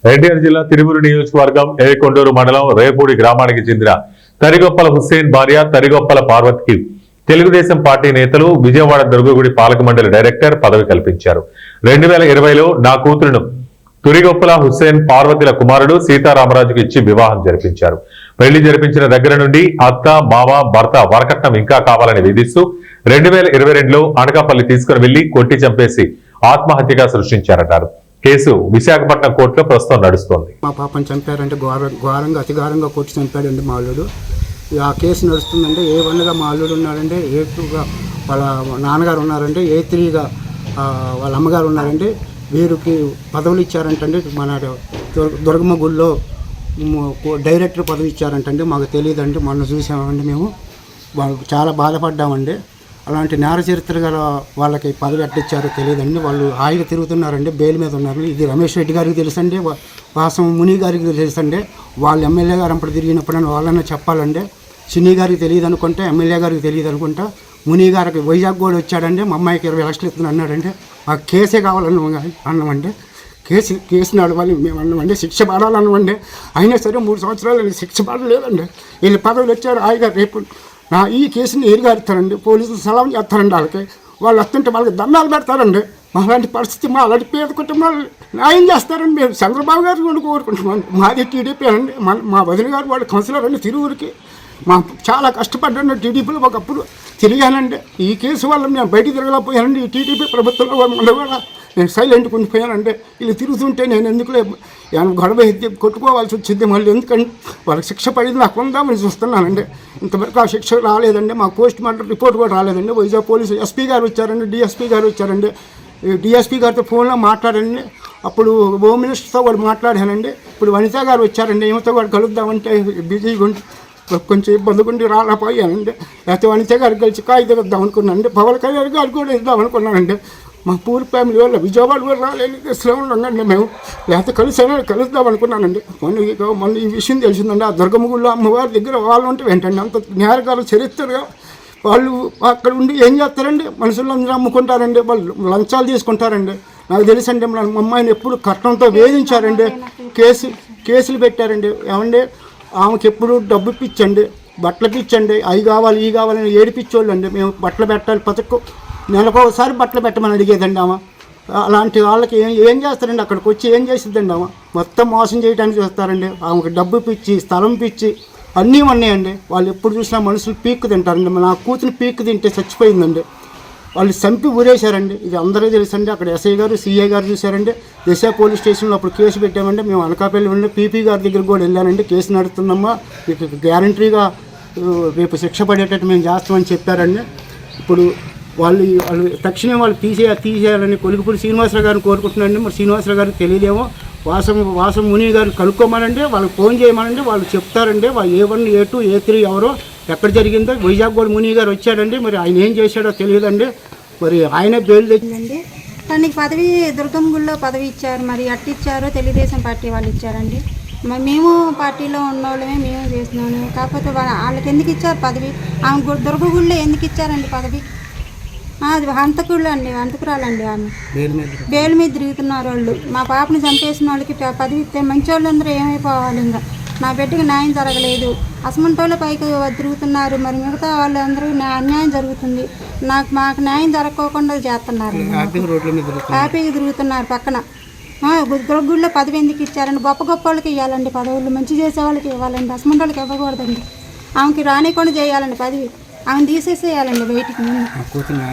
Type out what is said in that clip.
ఎన్టీఆర్ జిల్లా తిరువురు నియోజకవర్గం ఏకొండూరు మండలం రేపూడి గ్రామానికి చెందిన తరిగొప్పల హుస్సేన్ భార్య తరిగొప్పల పార్వతికి తెలుగుదేశం పార్టీ నేతలు విజయవాడ దుర్గగుడి పాలక మండలి డైరెక్టర్ పదవి కల్పించారు. 2020లో నా కూతురును తురిగొప్పల హుస్సేన్ పార్వతిల కుమారుడు సీతారామరాజుకు ఇచ్చి వివాహం జరిపించారు. పెళ్లి జరిపించిన దగ్గర నుండి అత్త మామ భర్త వరకట్నం ఇంకా కావాలని విధిస్తూ 2022లో అనకాపల్లి తీసుకుని వెళ్లి కొట్టి చంపేసి ఆత్మహత్యగా సృష్టించారన్నారు. కేసు విశాఖపట్నం కోర్టులో ప్రస్తుతం నడుస్తోంది. మా పాపని చంపారంటే ఘోరంగా అతి ఘోరంగా కొట్టి చంపాడండి మా అల్లుడు. ఆ కేసు నడుస్తుందంటే A1గా మా అల్లుడు ఉన్నాడంటే, A2గా వాళ్ళ నాన్నగారు ఉన్నారంటే, A3గా వాళ్ళ అమ్మగారు ఉన్నారంటే. వీరికి పదవులు ఇచ్చారంటండి. మన దుర్గమ్మ గుడిలో డైరెక్టర్ పదవి ఇచ్చారంటండి. మాకు తెలియదండి, మొన్న చూసామండి. మేము చాలా బాధపడ్డామండి. అలాంటి నేర చరిత్ర గల వాళ్ళకి పదవి ఎట్టిచ్చారో తెలియదండి. వాళ్ళు హాయిగా తిరుగుతున్నారండి, బెయిల్ మీద ఉన్నారు. ఇది రమేష్ రెడ్డి గారికి తెలుసండి, వాసం ముని గారికి తెలుసండి. వాళ్ళు ఎమ్మెల్యే గారు అప్పుడు తిరిగినప్పుడు వాళ్ళన్నా చెప్పాలండి. సినీ గారికి తెలియదు అనుకుంటే, ఎమ్మెల్యే గారికి తెలియదు అనుకుంటా. ముని గారికి వైజాగ్ కూడా వచ్చాడండి, మా అమ్మాయికి 20 లక్షలు ఇస్తున్నా అన్నాడండి. ఆ కేసే అన్నామండి. కేసు నడవాలి మేము అన్నామండి. శిక్ష పడాలన్నామండి. అయినా సరే 3 సంవత్సరాలు శిక్ష పడలేదండి. వీళ్ళు పదవులు వచ్చారు హాయిగా. రేపు ఈ కేసుని ఏరుగారుతారండి, పోలీసులు సలాం చేస్తారండి. వాళ్ళు వస్తుంటే వాళ్ళకి దండాలు పెడతారండి. అలాంటి పరిస్థితి, మా అలాంటి పేద కుటుంబాలు న్యాయం చేస్తారని మేము చంద్రబాబు గారు కూడా కోరుకుంటున్నాం. మాది టీడీపీ అండి. మా వదిన గారు వాళ్ళు కౌన్సిలర్ అండి తిరువురికి. చాలా కష్టపడ్డాను టీడీపీలో, ఒకప్పుడు తిరిగానండి. ఈ కేసు వల్ల మేము బయటికి తిరగలేకపోయానండి. ఈ టీడీపీ ప్రభుత్వంలో కూడా నేను సైలెంట్గా ఉండిపోయానండి. వీళ్ళు తిరుగుతుంటే నేను ఎందుకులే గొడవ ఎత్తి కొట్టుకోవాల్సి వచ్చింది. మళ్ళీ ఎందుకంటే వాళ్ళకి శిక్ష పడింది నాకు ఉందామని చూస్తున్నానండి. ఇంతవరకు ఆ శిక్ష రాలేదండి. మా పోస్ట్ మార్టం రిపోర్ట్ కూడా రాలేదండి. వైజాగ్ పోలీసు ఎస్పీ గారు వచ్చారండి, డిఎస్పీ గారు వచ్చారండి. డిఎస్పీ గారితో ఫోన్లో మాట్లాడండి. అప్పుడు హోమ్ మినిస్టర్తో కూడా మాట్లాడానండి. ఇప్పుడు వనిత గారు వచ్చారండి, ఈమెతో కూడా కలుద్దామంటే బిజీగా ఉండి కొంచెం ఇబ్బందిగా ఉండి రాలేకపోయానండి. లేకపోతే వనిత గారికి కలిసి కాగితం ఇద్దాం అనుకున్నానండి. పవన్ కళ్యాణ్ గారు కూడా ఇద్దాం అనుకున్నానండి. మా పూర్ ఫ్యామిలీ వల్ల విజయవాడ కూడా రాలేని దశలో ఉన్నాండి మేము. లేకపోతే కలుద్దాం అనుకున్నానండి. మొన్న ఈ విషయం తెలిసిందండి. ఆ దుర్గమ్మ గుడిలో అమ్మవారి దగ్గర వాళ్ళు ఉంటే వెంటండి అంత నేరగాల చరిత్రగా వాళ్ళు అక్కడ ఉండి ఏం చేస్తారండి, మనుషులు అందరూ అమ్ముకుంటారండి, వాళ్ళు లంచాలు తీసుకుంటారండి. నాకు తెలుసండి, మా అమ్మాయిని ఎప్పుడు కట్నంతో వేధించారండి. కేసులు పెట్టారండి. ఏమండి, ఆమెకి ఎప్పుడు డబ్బు పిచ్చండి, బట్టలు పిచ్చండి, అవి కావాలి ఈ కావాలని ఏడిపించోళ్ళు అండి. మేము బట్టలు పెట్టాలి, నెలకోసారి బట్టలు పెట్టమని అడిగేదండి ఆమె. అలాంటి వాళ్ళకి ఏం చేస్తారండి, అక్కడికి వచ్చి ఏం చేసిద్దండి ఆమె? మొత్తం మోసం చేయడానికి చూస్తారండి. ఆమెకు డబ్బు పిచ్చి, స్థలం పిచ్చి అన్నీ ఉన్నాయండి. వాళ్ళు ఎప్పుడు చూసినా మనుషులు పీక్కు తింటారండి. నా కూతురు పీక్కు తింటే చచ్చిపోయిందండి. వాళ్ళు చంపి ఊరేశారండి. ఇది అందరూ తెలుసండి. అక్కడ ఎస్ఐ గారు, సిఐ గారు చూశారండి. దిశ పోలీస్ స్టేషన్లో అప్పుడు కేసు పెట్టామండి. మేము అనకాపల్లి ఉండి పీపీ గారి దగ్గరికి కూడా వెళ్ళానండి. కేసు నడుస్తుందమ్మా, మీకు గ్యారంటీగా రేపు శిక్ష పడేటట్టు మేము చేస్తామని చెప్పారండి. ఇప్పుడు వాళ్ళు తక్షణం వాళ్ళు తీసేయాలని కొలుగుపూడి శ్రీనివాసరావు గారిని కోరుకుంటున్నారండి. మరి శ్రీనివాసరావు గారికి తెలియదేమో. వాసం ముని గారిని కనుక్కోమనండి, వాళ్ళకి ఫోన్ చేయమనండి, వాళ్ళు చెప్తారండి. వాళ్ళు A1, A2, A3 ఎవరో ఎక్కడ జరిగిందో. వైజాగ్ కూడా ముని గారు వచ్చాడండి. మరి ఆయన ఏం చేశాడో తెలియదండి. మరి ఆయనే బెయిల్ తెచ్చిందండి. తనకి పదవి దుర్గమ్మ గుడిలో పదవి ఇచ్చారు. మరి అట్టిచ్చారో తెలుగుదేశం పార్టీ వాళ్ళు ఇచ్చారండి. మరి మేము పార్టీలో ఉన్నోళ్ళమే, మేము చేస్తున్నాము. కాకపోతే వాళ్ళకి ఎందుకు ఇచ్చారు పదవి? ఆమె దుర్గ గుడిలో ఎందుకు ఇచ్చారండి పదవి? అది హంతకుళ్ళు అండి, హంతకురాలండి. ఆమె బెయిల్ మీద తిరుగుతున్నారు వాళ్ళు. మా పాపని చంపేసిన వాళ్ళకి పదవి ఇస్తే మంచి వాళ్ళందరూ ఏమైపోవాలి? ఇంకా నా బిడ్డకి న్యాయం జరగలేదు, అసమంటోళ్ళ పైకి తిరుగుతున్నారు. మరి మిగతా వాళ్ళందరూ అన్యాయం జరుగుతుంది. మాకు న్యాయం జరగకోకుండా చేస్తున్నారు. హ్యాపీగా తిరుగుతున్నారు పక్కన. గుడిలో పదవి ఎందుకు ఇచ్చారండి? గొప్ప వాళ్ళకి ఇవ్వాలండి పదవులు, మంచి చేసే వాళ్ళకి ఇవ్వాలండి, అసమంటోళ్ళకి ఇవ్వకూడదండి. ఆమెకి రానికుండా చేయాలండి పదవి. ఆమెను తీసేసేయాలండి బయటికి.